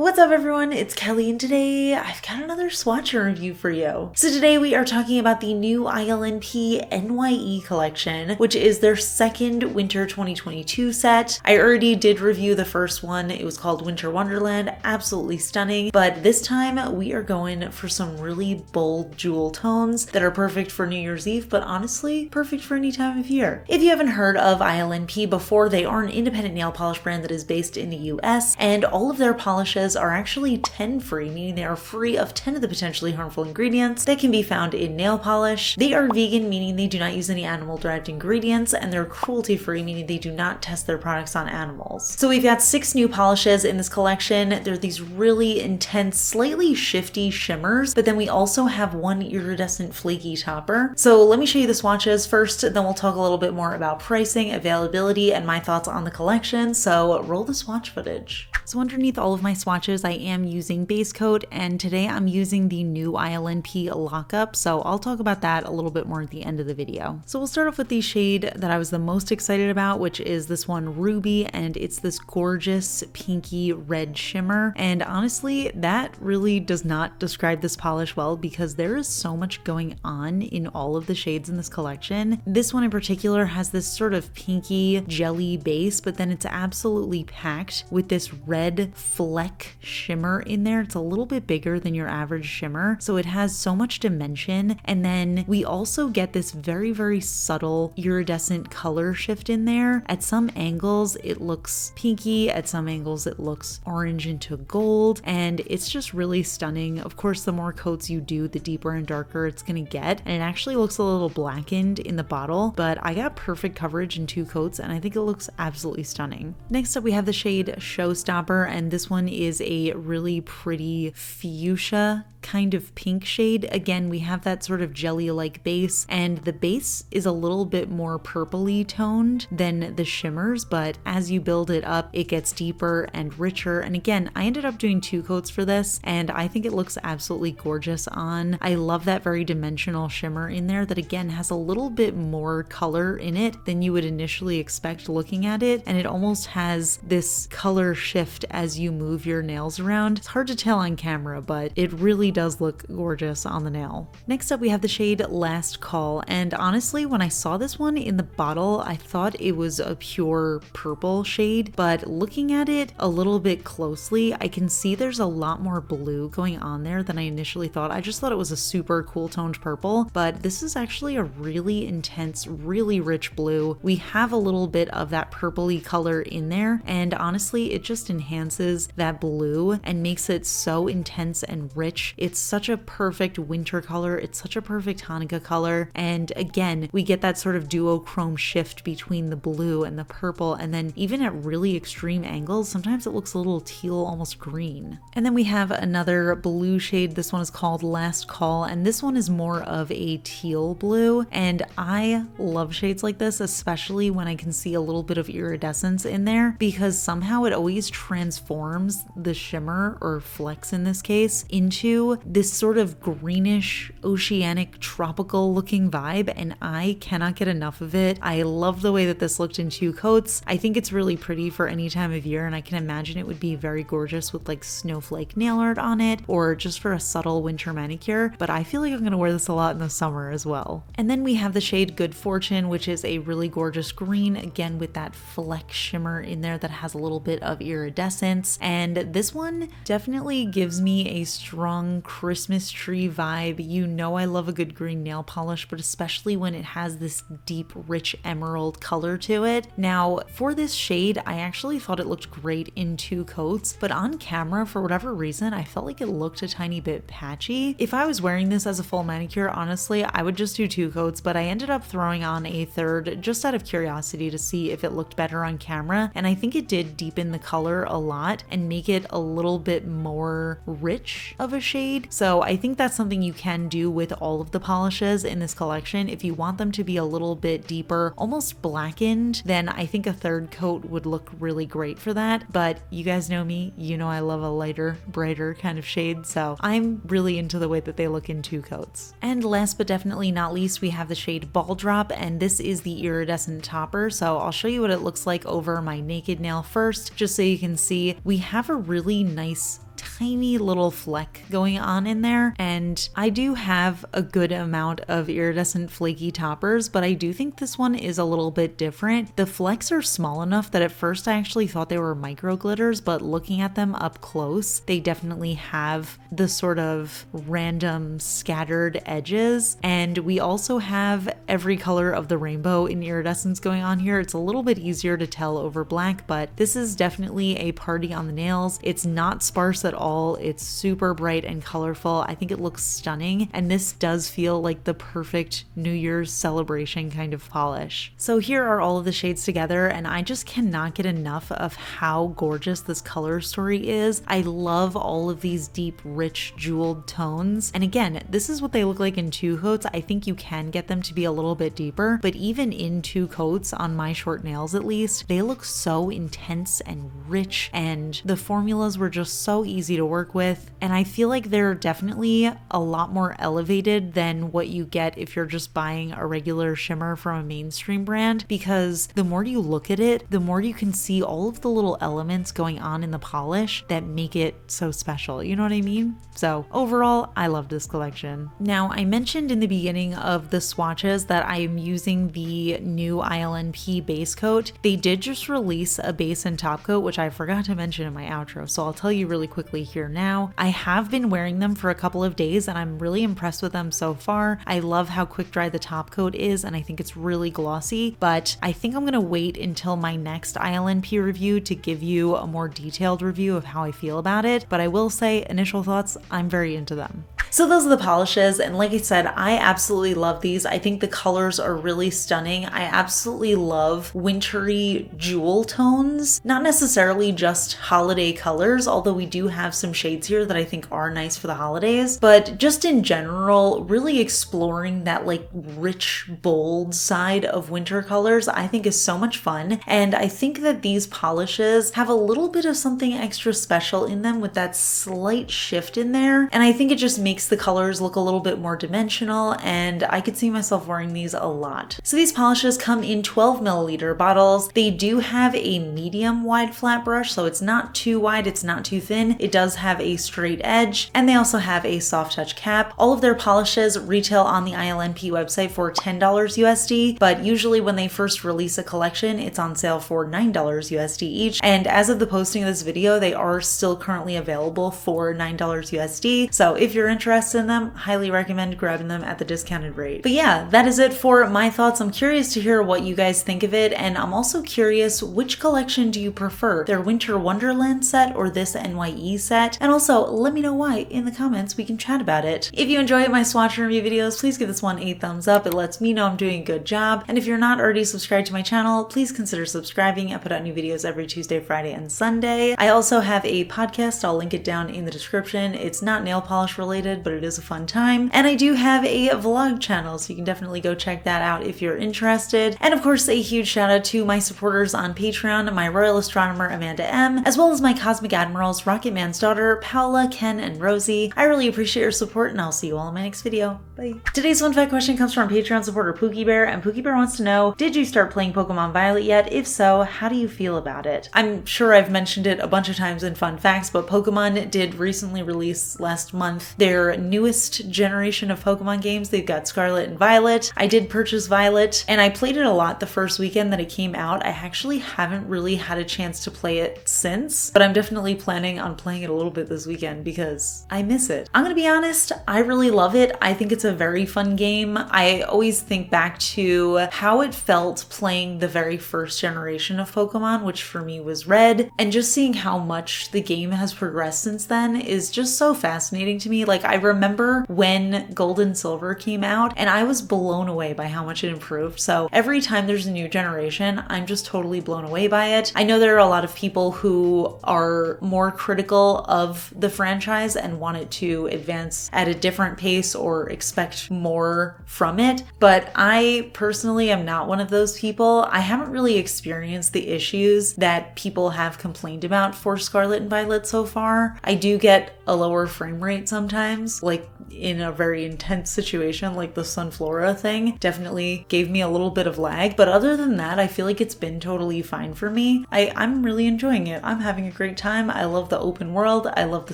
What's up everyone, it's Kelly and today I've got another swatch review for you. So today we are talking about the new ILNP NYE collection, which is their second winter 2022 set. I already did review the first one, it was called Winter Wonderland, absolutely stunning, but this time we are going for some really bold jewel tones that are perfect for New Year's Eve, but honestly perfect for any time of year. If you haven't heard of ILNP before, they are an independent nail polish brand that is based in the US, and all of their polishes are actually 10 free, meaning they are free of 10 of the potentially harmful ingredients that can be found in nail polish. They are vegan, meaning they do not use any animal-derived ingredients, and they're cruelty-free, meaning they do not test their products on animals. So we've got 6 new polishes in this collection. They're these really intense, slightly shifty shimmers, but then we also have one iridescent flaky topper. So let me show you the swatches first, then we'll talk a little bit more about pricing, availability, and my thoughts on the collection. So roll the swatch footage. So underneath all of my swatches, I am using base coat, and today I'm using the new ILNP lockup, so I'll talk about that a little bit more at the end of the video. So we'll start off with the shade that I was the most excited about, which is this one Ruby, and it's this gorgeous pinky red shimmer. And honestly, that really does not describe this polish well because there is so much going on in all of the shades in this collection. This one in particular has this sort of pinky jelly base, but then it's absolutely packed with this red fleck shimmer in there. It's a little bit bigger than your average shimmer, so it has so much dimension. And then we also get this very, very subtle iridescent color shift in there. At some angles it looks pinky, at some angles it looks orange into gold, and it's just really stunning. Of course, the more coats you do, the deeper and darker it's gonna get, and it actually looks a little blackened in the bottle, but I got perfect coverage in 2 coats and I think it looks absolutely stunning. Next up we have the shade Showstopper, and this one is a really pretty fuchsia kind of pink shade. Again, we have that sort of jelly-like base, and the base is a little bit more purpley toned than the shimmers, but as you build it up, it gets deeper and richer. And again, I ended up doing 2 coats for this, and I think it looks absolutely gorgeous on. I love that very dimensional shimmer in there that again has a little bit more color in it than you would initially expect looking at it, and it almost has this color shift as you move your nails around. It's hard to tell on camera, but it really does look gorgeous on the nail. Next up we have the shade Last Call, and honestly when I saw this one in the bottle I thought it was a pure purple shade, but looking at it a little bit closely I can see there's a lot more blue going on there than I initially thought. I just thought it was a super cool toned purple, but this is actually a really intense, really rich blue. We have a little bit of that purpley color in there, and honestly it just enhances that blue and makes it so intense and rich. It's such a perfect winter color, it's such a perfect Hanukkah color, and again we get that sort of duochrome shift between the blue and the purple, and then even at really extreme angles sometimes it looks a little teal, almost green. And then we have another blue shade. This one is called Last Call, and this one is more of a teal blue, and I love shades like this, especially when I can see a little bit of iridescence in there, because somehow it always transforms the shimmer, or flecks in this case, into this sort of greenish, oceanic, tropical looking vibe, and I cannot get enough of it. I love the way that this looked in 2 coats. I think it's really pretty for any time of year, and I can imagine it would be very gorgeous with like snowflake nail art on it, or just for a subtle winter manicure, but I feel like I'm gonna wear this a lot in the summer as well. And then we have the shade Good Fortune, which is a really gorgeous green, again with that fleck shimmer in there that has a little bit of iridescence, and this one definitely gives me a strong Christmas tree vibe. You know I love a good green nail polish, but especially when it has this deep, rich emerald color to it. Now, for this shade, I actually thought it looked great in 2 coats, but on camera, for whatever reason, I felt like it looked a tiny bit patchy. If I was wearing this as a full manicure, honestly, I would just do 2 coats, but I ended up throwing on a 3rd just out of curiosity to see if it looked better on camera, and I think it did deepen the color a lot and make it a little bit more rich of a shade. So I think that's something you can do with all of the polishes in this collection. If you want them to be a little bit deeper, almost blackened, then I think a 3rd coat would look really great for that. But you guys know me, you know I love a lighter, brighter kind of shade, so I'm really into the way that they look in 2 coats. And last but definitely not least, we have the shade Ball Drop, and this is the iridescent topper. So I'll show you what it looks like over my naked nail first, just so you can see. We have a really nice tiny little fleck going on in there. And I do have a good amount of iridescent flaky toppers, but I do think this one is a little bit different. The flecks are small enough that at first I actually thought they were micro glitters, but looking at them up close, they definitely have the sort of random scattered edges. And we also have every color of the rainbow in iridescence going on here. It's a little bit easier to tell over black, but this is definitely a party on the nails. It's not sparse at all. It's super bright and colorful. I think it looks stunning, and this does feel like the perfect New Year's celebration kind of polish. So here are all of the shades together, and I just cannot get enough of how gorgeous this color story is. I love all of these deep, rich, jeweled tones. And again, this is what they look like in 2 coats. I think you can get them to be a little bit deeper, but even in 2 coats, on my short nails at least, they look so intense and rich, and the formulas were just so easy to work with. And I feel like they're definitely a lot more elevated than what you get if you're just buying a regular shimmer from a mainstream brand, because the more you look at it, the more you can see all of the little elements going on in the polish that make it so special. You know what I mean? So overall, I love this collection. Now, I mentioned in the beginning of the swatches that I am using the new ILNP base coat. They did just release a base and top coat, which I forgot to mention in my outro, so I'll tell you really quickly here now. I have been wearing them for a couple of days and I'm really impressed with them so far. I love how quick dry the top coat is, and I think it's really glossy, but I think I'm gonna wait until my next ILNP review to give you a more detailed review of how I feel about it. But I will say, initial thoughts, I'm very into them. So those are the polishes, and like I said, I absolutely love these. I think the colors are really stunning. I absolutely love wintry jewel tones, not necessarily just holiday colors, although we do have some shades here that I think are nice for the holidays, but just in general, really exploring that like rich, bold side of winter colors I think is so much fun. And I think that these polishes have a little bit of something extra special in them with that slight shift in there, and I think it just makes the colors look a little bit more dimensional, and I could see myself wearing these a lot. So these polishes come in 12 milliliter bottles. They do have a medium wide flat brush, so it's not too wide, it's not too thin. It does have a straight edge, and they also have a soft touch cap. All of their polishes retail on the ILNP website for $10 USD, but usually when they first release a collection, it's on sale for $9 USD each. And as of the posting of this video, they are still currently available for $9 USD. So if you're interested in them, highly recommend grabbing them at the discounted rate. But yeah, that is it for my thoughts. I'm curious to hear what you guys think of it, and I'm also curious, which collection do you prefer? Their Winter Wonderland set or this NYE set? And also, let me know why in the comments. We can chat about it. If you enjoy my swatch and review videos, please give this one a thumbs up. It lets me know I'm doing a good job. And if you're not already subscribed to my channel, please consider subscribing. I put out new videos every Tuesday, Friday, and Sunday. I also have a podcast. I'll link it down in the description. It's not nail polish related, but it is a fun time. And I do have a vlog channel, so you can definitely go check that out if you're interested. And of course, a huge shout out to my supporters on Patreon, my Royal Astronomer Amanda M, as well as my Cosmic Admirals Rocket Man's daughter, Paola, Ken, and Rosie. I really appreciate your support, and I'll see you all in my next video. Bye. Today's fun fact question comes from Patreon supporter Pookie Bear, and Pookie Bear wants to know, did you start playing Pokemon Violet yet? If so, how do you feel about it? I'm sure I've mentioned it a bunch of times in fun facts, but Pokemon did recently release last month their newest generation of Pokemon games. They've got Scarlet and Violet. I did purchase Violet, and I played it a lot the first weekend that it came out. I actually haven't really had a chance to play it since, but I'm definitely planning on playing it a little bit this weekend because I miss it. I'm gonna be honest, I really love it. I think it's a very fun game. I always think back to how it felt playing the very first generation of Pokemon, which for me was Red, and just seeing how much the game has progressed since then is just so fascinating to me. Like, I remember when Gold and Silver came out, and I was blown away by how much it improved. So every time there's a new generation, I'm just totally blown away by it. I know there are a lot of people who are more critical of the franchise and want it to advance at a different pace or expect more from it, but I personally am not one of those people. I haven't really experienced the issues that people have complained about for Scarlet and Violet so far. I do get a lower frame rate sometimes, like in a very intense situation like the Sunflora thing definitely gave me a little bit of lag. But other than that, I feel like it's been totally fine for me. I'm really enjoying it. I'm having a great time. I love the open world. I love the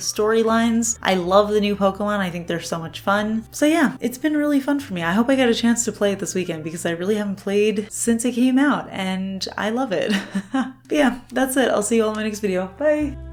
storylines. I love the new Pokemon. I think they're so much fun. So yeah, it's been really fun for me. I hope I get a chance to play it this weekend because I really haven't played since it came out and I love it. But yeah, that's it. I'll see you all in my next video. Bye!